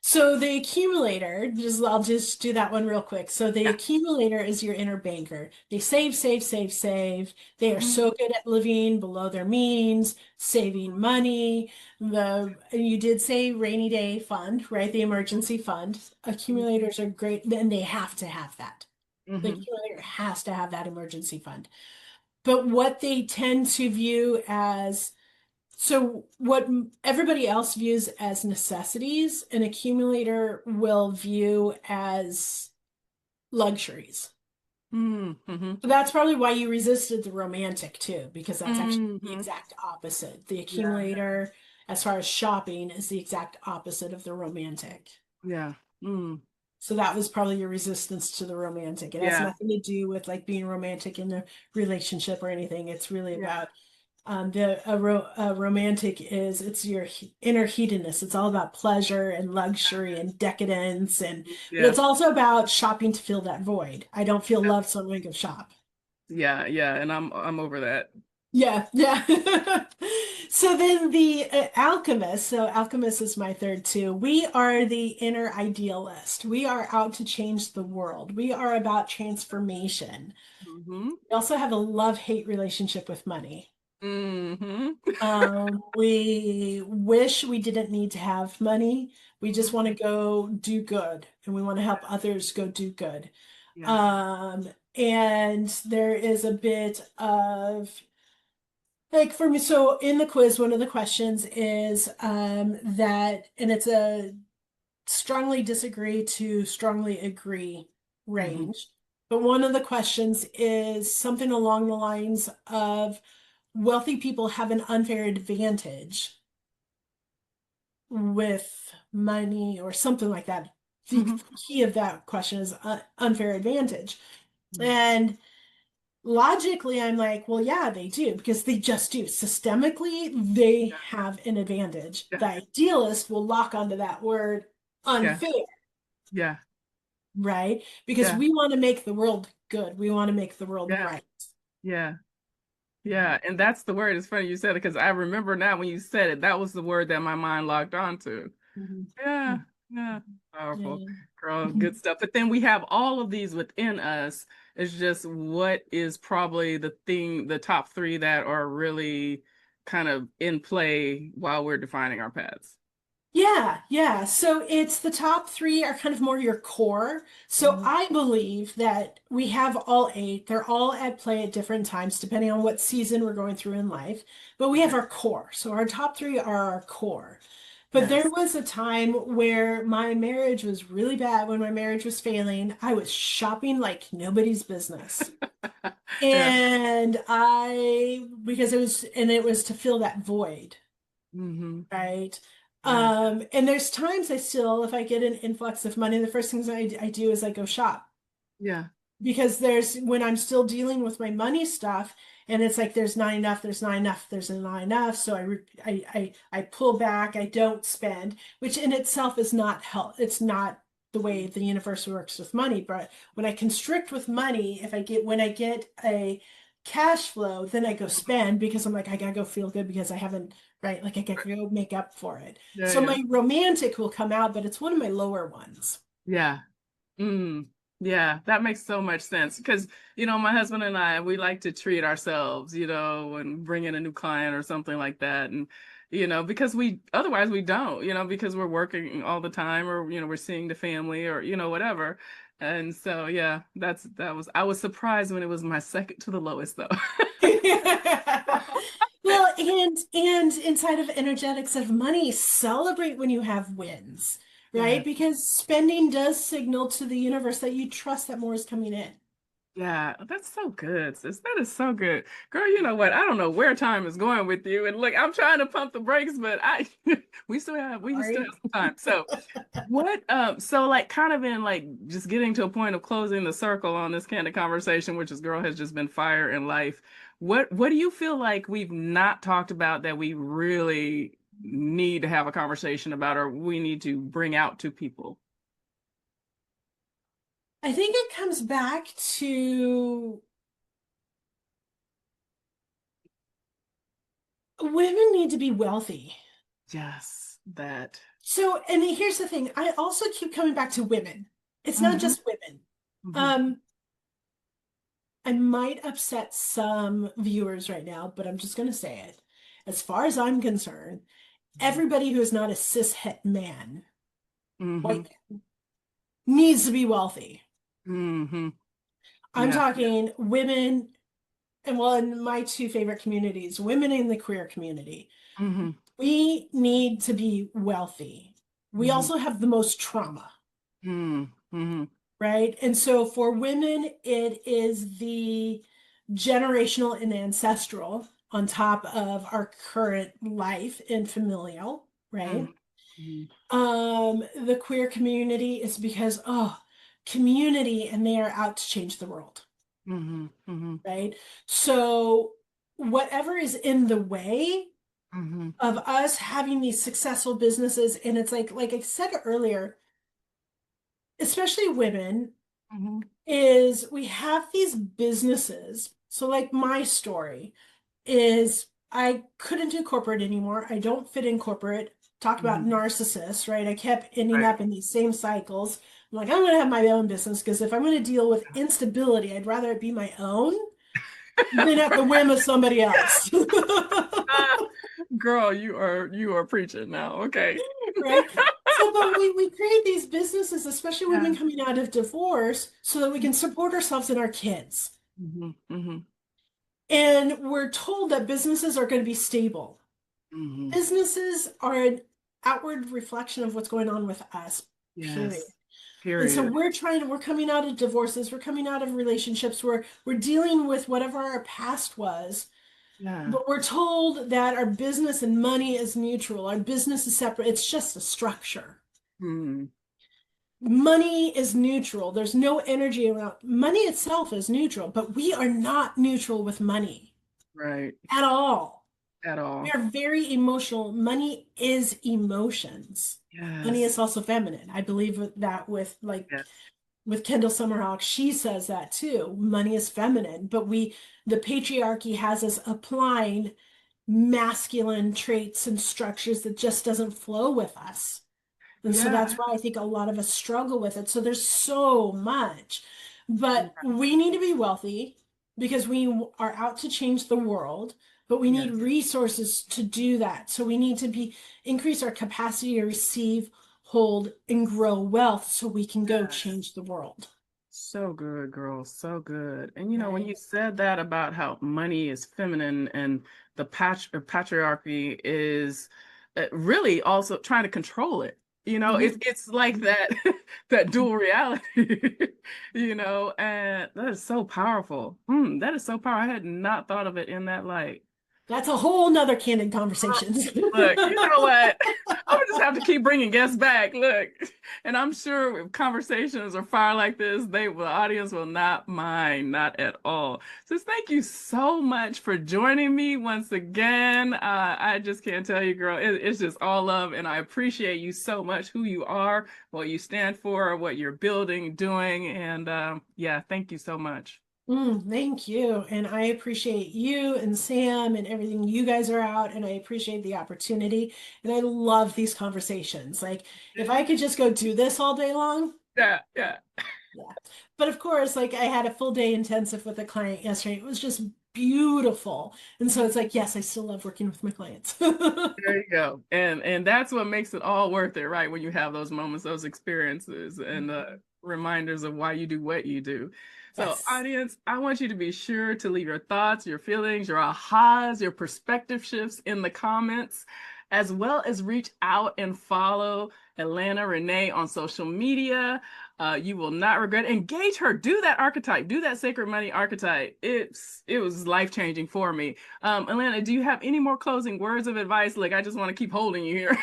So the accumulator, I'll just do that one real quick. So the Yeah. accumulator is your inner banker. They save, save, save, save. They are Mhm. so good at living below their means, saving money. You did say rainy day fund, right? The emergency fund. Accumulators are great, and they have to have that. The Mhm. accumulator has to have that emergency fund. But what they tend to view as, so what everybody else views as necessities, an accumulator will view as luxuries. Mhm. Mhm. So that's probably why you resisted the romantic too, because that's actually the Mhm. exact opposite. The Yeah. accumulator, as far as shopping, is the exact opposite of the romantic. Yeah. Mm. So that was probably your resistance to the romantic. It has Yeah. nothing to do with like being romantic in a relationship or anything. It's really Yeah. about a romantic is, it's your inner hedonist. It's all about pleasure and luxury and decadence, but Yeah. it's also about shopping to fill that void. I don't feel love, so I'm going to go shop. Yeah. Yeah. And I'm over that. Yeah, yeah. So then the alchemist. So alchemist is my third too. We are the inner idealist. We are out to change the world. We are about transformation. Mhm. We also have a love-hate relationship with money. Mhm. We wish we didn't need to have money. We just Mhm. want to go do good and we want to help others go do good. Yes. And there is a bit of, like, for me, so in the quiz, one of the questions is that, and it's a strongly disagree to strongly agree Mhm. range. But one of the questions is something along the lines of wealthy people have an unfair advantage with money or something like that. The Mhm. key of that question is unfair advantage. Mhm. And logically, I'm like, well, yeah, they do because they just do. Systemically, they have an advantage. Yeah. The idealist will lock onto that word Yeah. unfair, Yeah. right? Because Yeah. we want to make the world good. We want to make the world Yeah. right. Yeah. Yeah. And that's the word. It's funny you said it because I remember now when you said it, that was the word that my mind locked onto. Mhm. Yeah. Mhm. Yeah. Powerful. Yeah. Girl, good stuff. But then we have all of these within us. It's just what is probably the thing, the top three that are really kind of in play while we're defining our paths. Yeah, yeah. So it's the top three are kind of more your core. So Mhm. I believe that we have all eight. They're all at play at different times, depending on what season we're going through in life. But we have Okay. our core. So our top three are our core. But there Yes. was a time where my marriage was really bad, when my marriage was failing. I was shopping like nobody's business. Yeah. And because it was to fill that void, Mm-hmm. right? Yeah. And there's times I still, if I get an influx of money, the first things I do is I go shop, Yeah. because when I'm still dealing with my money stuff, and it's like there's not enough, there's not enough, there's not enough. So I pull back, I don't spend, which in itself is not help. It's not the way the universe works with money. But when I constrict with money, when I get a cash flow, then I go spend, because I'm like, I gotta go feel good because I haven't, right? Like I gotta go make up for it. Yeah. So Yeah. my romantic will come out, but it's one of my lower ones. Yeah. Mm, yeah, that makes so much sense because, my husband and I, we like to treat ourselves, when bring in a new client or something like that. And, because otherwise we don't, because we're working all the time or, we're seeing the family or, whatever. And so, yeah, I was surprised when it was my second to the lowest though. Well, and inside of energetics of money, celebrate when you have wins, Yeah. right? Because spending does signal to the universe that you trust that more is coming in. Yeah, that's so good, sis. That is so good. Girl, you know what? I don't know where time is going with you. And look, I'm trying to pump the brakes, but we still Sorry. have some time. So so like kind of in like just getting to a point of closing the circle on this candid conversation, which is girl has just been fire in life. What do you feel like we've not talked about that we really need to have a conversation about or we need to bring out to people? I think it comes back to women need to be wealthy. Yes, that. So, and here's the thing, I also keep coming back to women. It's not Hmm. just women. Hmm. Um, I might upset some viewers right now, but I'm just going to say it. As far as I'm concerned, everybody who is not a cis het man, Hmm. white man, needs to be wealthy. Hmm. I'm Yeah. talking women, and well, in my two favorite communities, women in the queer community. Hmm. We need to be wealthy. We Hmm. also have the most trauma, Hmm. right? And so for women, it is the generational and ancestral on top of our current life and familial, right? Hmm. The queer community is because, oh, community, and they are out to change the world, Hmm. Hmm. right? So whatever is in the way Hmm. of us having these successful businesses, and it's like I said earlier, especially women, Hmm. is we have these businesses. So like my story is I couldn't do corporate anymore. I don't fit in corporate. Talk about Hmm. narcissists, right? I kept ending Right. up in these same cycles. I'm like, I'm going to have my own business, because if I'm going to deal with instability, I'd rather it be my own than at the whim of somebody else. Ah, girl, you are preaching now. Okay. Right? So, but we create these businesses, especially Yeah. women coming out of divorce, so that we can support ourselves and our kids. Hmm. Hmm. And we're told that businesses are going to be stable. Hmm. Businesses are an outward reflection of what's going on with us, period. Yes. And so Period. we're coming out of divorces, we're coming out of relationships, we're dealing with whatever our past was, Yeah. but we're told that our business and money is neutral, our business is separate, it's just a structure. Hmm. Money is neutral. There's no energy around. Money itself is neutral, but we are not neutral with money Right. at all. At We all. are very emotional. Money is emotions. Money Yes. is also feminine. I believe that with Yes. with Kendall Summerhawk, she says that too. Money is feminine, but the patriarchy has us applying masculine traits and structures that just doesn't flow with us. And so that's Yeah. why I think a lot of us struggle with it. So there's so much. But we need to be wealthy because we are out to change the world, but we need Yes. resources to do that. So we need to increase our capacity to receive, hold, and grow wealth so we can go Yes. change the world. So good, girl. So good. And when Right. you said that about how money is feminine and the patriarchy is really also trying to control it. Mhm. It's like that that dual reality, and that is so powerful. That is so powerful. I had not thought of it in that light. That's a whole nother Candid Conversations. Look, you know what? I'm gonna just have to keep bringing guests back. Look, and I'm sure if conversations are fire like this, the audience will not mind, not at all. So thank you so much for joining me once again. I just can't tell you, girl, it's just all love, and I appreciate you so much, who you are, what you stand for, what you're building, doing, and yeah, thank you so much. Thank you. And I appreciate you and Sam and everything you guys are out. And I appreciate the opportunity. And I love these conversations. Like, if I could just go do this all day long, Yeah, yeah. yeah. But of course, like, I had a full day intensive with a client yesterday. It was just beautiful. And so it's like, yes, I still love working with my clients. There you go. And that's what makes it all worth it, right? When you have those moments, those experiences, and reminders of why you do what you do. So, Yes. audience, I want you to be sure to leave your thoughts, your feelings, your ahas, your perspective shifts in the comments, as well as reach out and follow Alana René on social media. You will not regret it. Engage her. Do that archetype. Do that sacred money archetype. It was life changing for me. Alana, do you have any more closing words of advice? Like, I just want to keep holding you here.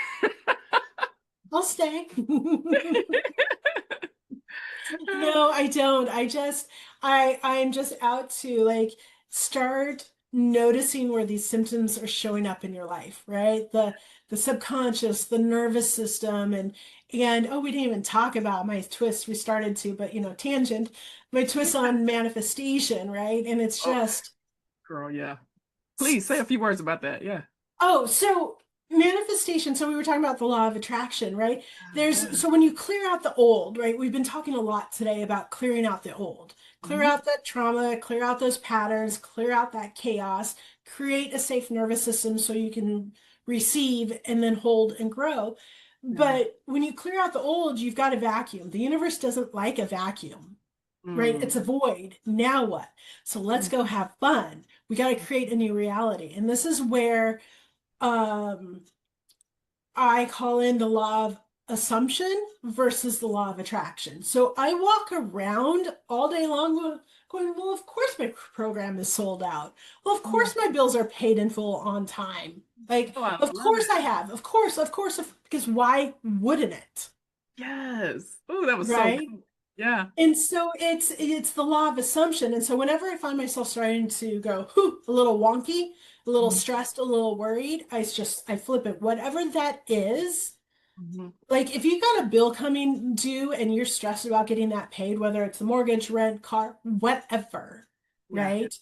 I'll stay. No, I don't. I'm just out to like start noticing where these symptoms are showing up in your life, right? The subconscious, the nervous system, and oh, we didn't even talk about my twist. We started to, but tangent, my twist on manifestation, right? And it's Oh, just girl, yeah. Please say a few words about that. Yeah. Oh, so manifestation. So we were talking about the law of attraction, right? Yeah. So when you clear out the old, right? We've been talking a lot today about clearing out the old, clear Mhm. out that trauma, clear out those patterns, clear out that chaos, create a safe nervous system so you can receive and then hold and grow. Yeah. But when you clear out the old, you've got a vacuum. The universe doesn't like a vacuum, right? Mm. It's a void. Now what? So let's Mm. go have fun. We got to create a new reality. And this is where um, I call in the law of assumption versus the law of attraction. So I walk around all day long going, well, of course my program is sold out. Well, of Yeah. course my bills are paid in full on time. Like, Oh, I of love course it. I have. Of course, because why wouldn't it? Yes. Oh, that was so Right? good. Yeah. And so it's the law of assumption. And so whenever I find myself starting to go a little wonky, a little Mhm. stressed, a little worried, I flip it. Whatever that is, Mhm. like if you've got a bill coming due and you're stressed about getting that paid, whether it's the mortgage, rent, car, whatever, Yeah. right?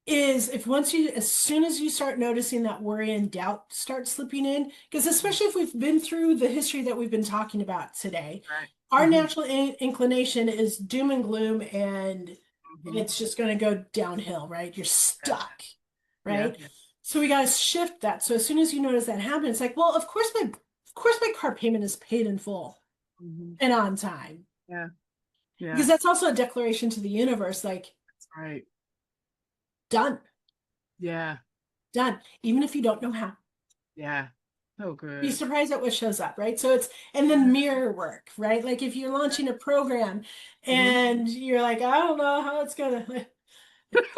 Is if once you, as soon as you start noticing that worry and doubt start slipping in, because Mhm. especially if we've been through the history that we've been talking about today, Right. our Mhm. natural inclination is doom and gloom, and Mhm. it's just going to go downhill, right? You're Yeah. stuck, Yeah. right? So we got to shift that. So as soon as you notice that happen, it's like, well, of course my car payment is paid in full Mhm. and on time, Yeah. because Yeah. that's also a declaration to the universe, like That's right. done, Yeah. done, even if you don't know how. Yeah. So Be good. surprised at what shows up, right? So it's, and then Yeah. mirror work, right? Like if you're launching a program Mhm. and you're like, I don't know how it's gonna,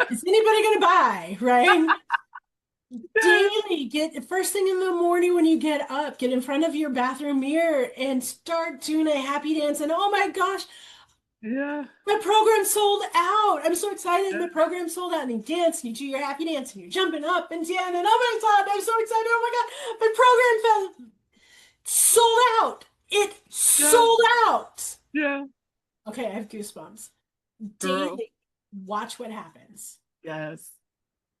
is anybody gonna buy, right? Yes. Daily, get first thing in the morning when you get up, get in front of your bathroom mirror and start doing a happy dance. And oh my gosh, Yeah. my program sold out. I'm so excited. Yeah. My program sold out. And you dance and you do your happy dance and you're jumping up and down. And oh my God, I'm so excited. Oh my God, my program fell sold out. It Yeah. sold out. Yeah. Okay, I have goosebumps. Girl. Daily, watch what happens. Yes.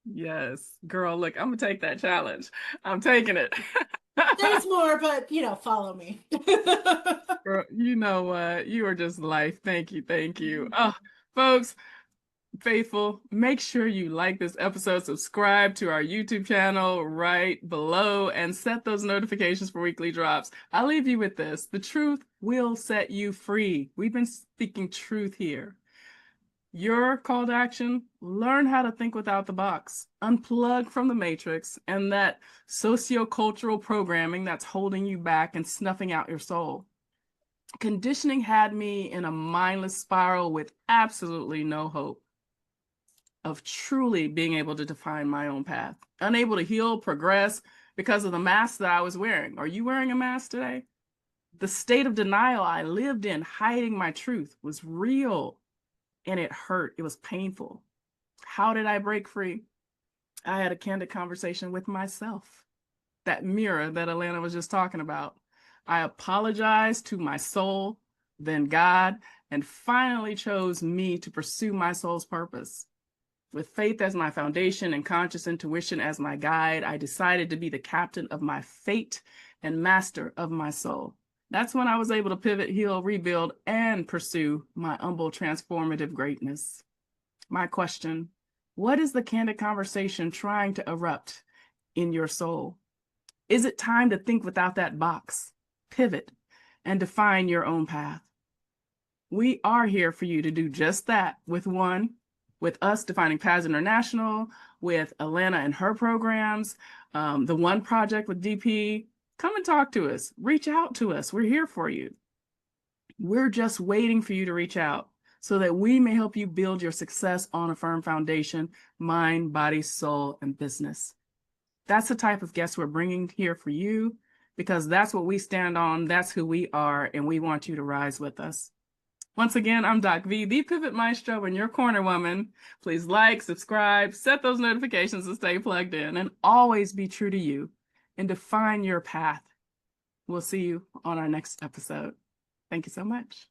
Yes. Girl, look, I'm gonna take that challenge. I'm taking it. There's more, but follow me. Girl, you know what? You are just life. Thank you. Thank you. Oh, folks, faithful, make sure you like this episode, subscribe to our YouTube channel right below, and set those notifications for weekly drops. I'll leave you with this: the truth will set you free. We've been speaking truth here. Your call to action: learn how to think without the box, unplug from the matrix and that sociocultural programming that's holding you back and snuffing out your soul. Conditioning had me in a mindless spiral with absolutely no hope of truly being able to define my own path, unable to heal, progress because of the mask that I was wearing. Are you wearing a mask today? The state of denial I lived in, hiding my truth, was real and it hurt. It was painful. How did I break free? I had a candid conversation with myself, that mirror that Alana was just talking about. I apologized to my soul, then God, and finally chose me to pursue my soul's purpose. With faith as my foundation and conscious intuition as my guide, I decided to be the captain of my fate and master of my soul. That's when I was able to pivot, heal, rebuild, and pursue my humble, transformative greatness. My question: what is the candid conversation trying to erupt in your soul? Is it time to think without that box, pivot, and define your own path? We are here for you to do just that with us defining Paths International, with Alana and her programs, the One Project with DP. Come and talk to us. Reach out to us. We're here for you. We're just waiting for you to reach out so that we may help you build your success on a firm foundation: mind, body, soul, and business. That's the type of guests we're bringing here for you, because that's what we stand on. That's who we are, and we want you to rise with us. Once again, I'm DocV, the Pivot Maestro, and your corner woman. Please like, subscribe, set those notifications to stay plugged in, and always be true to you and define your path. We'll see you on our next episode. Thank you so much.